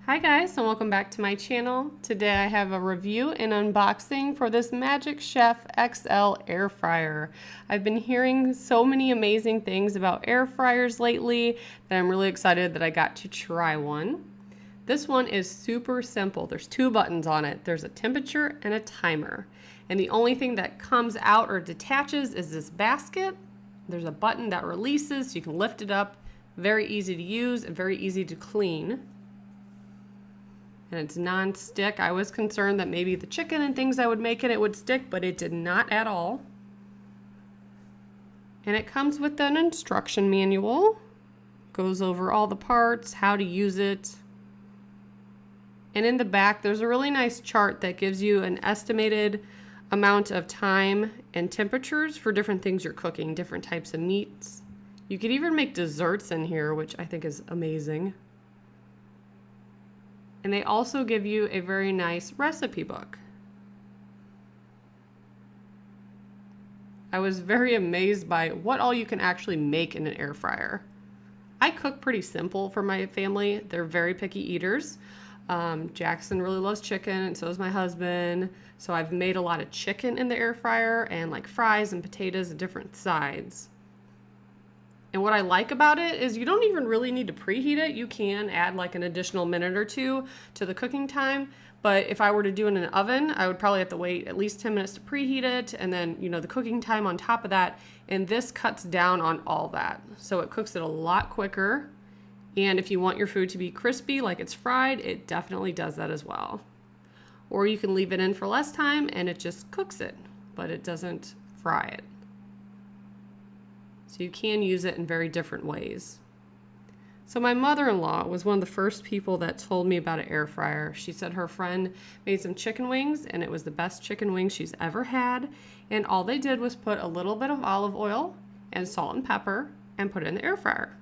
Hi guys, and welcome back to my channel. Today I have a review and unboxing for this Magic Chef XL air fryer. I've been hearing so many amazing things about air fryers lately that I'm really excited that I got to try one. This one is super simple. There's two buttons on it. There's a temperature and a timer. And the only thing that comes out or detaches is this basket. There's a button that releases so you can lift it up. Very easy to use and very easy to clean. And it's non-stick. I was concerned that maybe the chicken and things I would make in it would stick, but it did not at all. And it comes with an instruction manual. Goes over all the parts, how to use it. And in the back, there's a really nice chart that gives you an estimated amount of time and temperatures for different things you're cooking, different types of meats. You could even make desserts in here, which I think is amazing. And they also give you a very nice recipe book. I was very amazed by what all you can actually make in an air fryer. I cook pretty simple for my family. They're very picky eaters. Jackson really loves chicken, and so does my husband. So I've made a lot of chicken in the air fryer and like fries and potatoes and different sides. And what I like about it is you don't even really need to preheat it. You can add like an additional minute or two to the cooking time. But if I were to do it in an oven, I would probably have to wait at least 10 minutes to preheat it. And then, the cooking time on top of that. And this cuts down on all that. So it cooks it a lot quicker. And if you want your food to be crispy like it's fried, it definitely does that as well. Or you can leave it in for less time and it just cooks it, but it doesn't fry it. So you can use it in very different ways. So my mother-in-law was one of the first people that told me about an air fryer. She said her friend made some chicken wings and it was the best chicken wings she's ever had. And all they did was put a little bit of olive oil and salt and pepper and put it in the air fryer.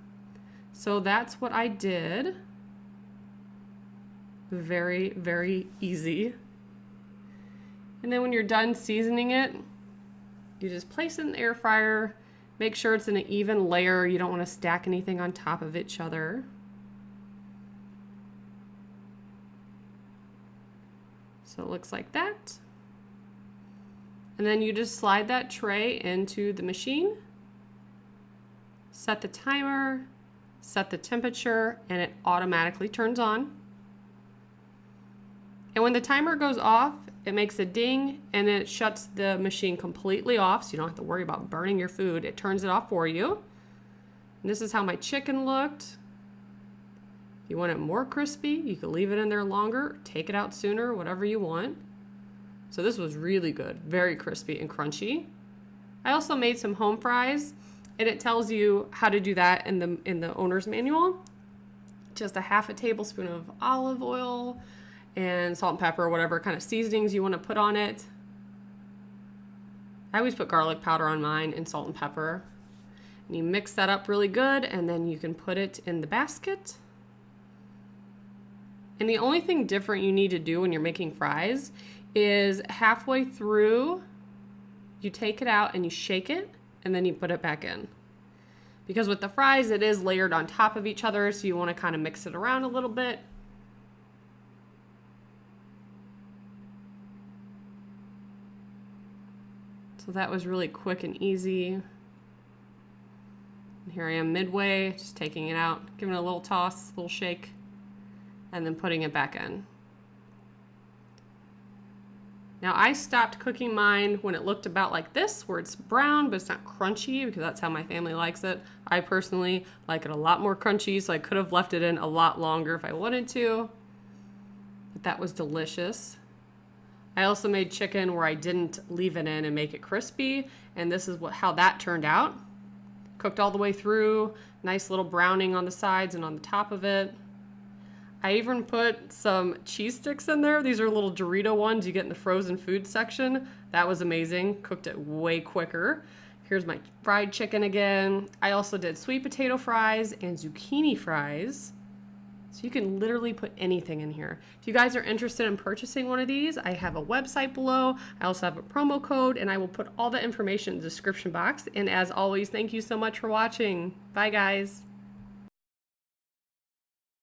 So that's what I did. Very, very easy. And then when you're done seasoning it, you just place it in the air fryer. Make sure it's in an even layer. You don't want to stack anything on top of each other. So it looks like that. And then you just slide that tray into the machine, set the timer, set the temperature, and it automatically turns on. And when the timer goes off, it makes a ding and it shuts the machine completely off, so you don't have to worry about burning your food. It turns it off for you. And this is how my chicken looked. If you want it more crispy, you can leave it in there longer, take it out sooner, whatever you want. So this was really good, very crispy and crunchy. I also made some home fries, and it tells you how to do that in the owner's manual. Just a half a tablespoon of olive oil, and salt and pepper, whatever kind of seasonings you want to put on it. I always put garlic powder on mine and salt and pepper. And you mix that up really good, and then you can put it in the basket. And the only thing different you need to do when you're making fries is halfway through, you take it out and you shake it, and then you put it back in. Because with the fries, it is layered on top of each other, so you want to kind of mix it around a little bit. So that was really quick and easy. And here I am midway, just taking it out, giving it a little toss, a little shake, and then putting it back in. Now I stopped cooking mine when it looked about like this, where it's brown, but it's not crunchy, because that's how my family likes it. I personally like it a lot more crunchy, so I could have left it in a lot longer if I wanted to. But that was delicious. I also made chicken where I didn't leave it in and make it crispy, and this is how that turned out. Cooked all the way through, nice little browning on the sides and on the top of it. I even put some cheese sticks in there. These are little Dorito ones you get in the frozen food section. That was amazing. Cooked it way quicker. Here's my fried chicken again. I also did sweet potato fries and zucchini fries. So you can literally put anything in here. If you guys are interested in purchasing one of these, I have a website below. I also have a promo code, and I will put all the information in the description box. And as always, thank you so much for watching. Bye, guys.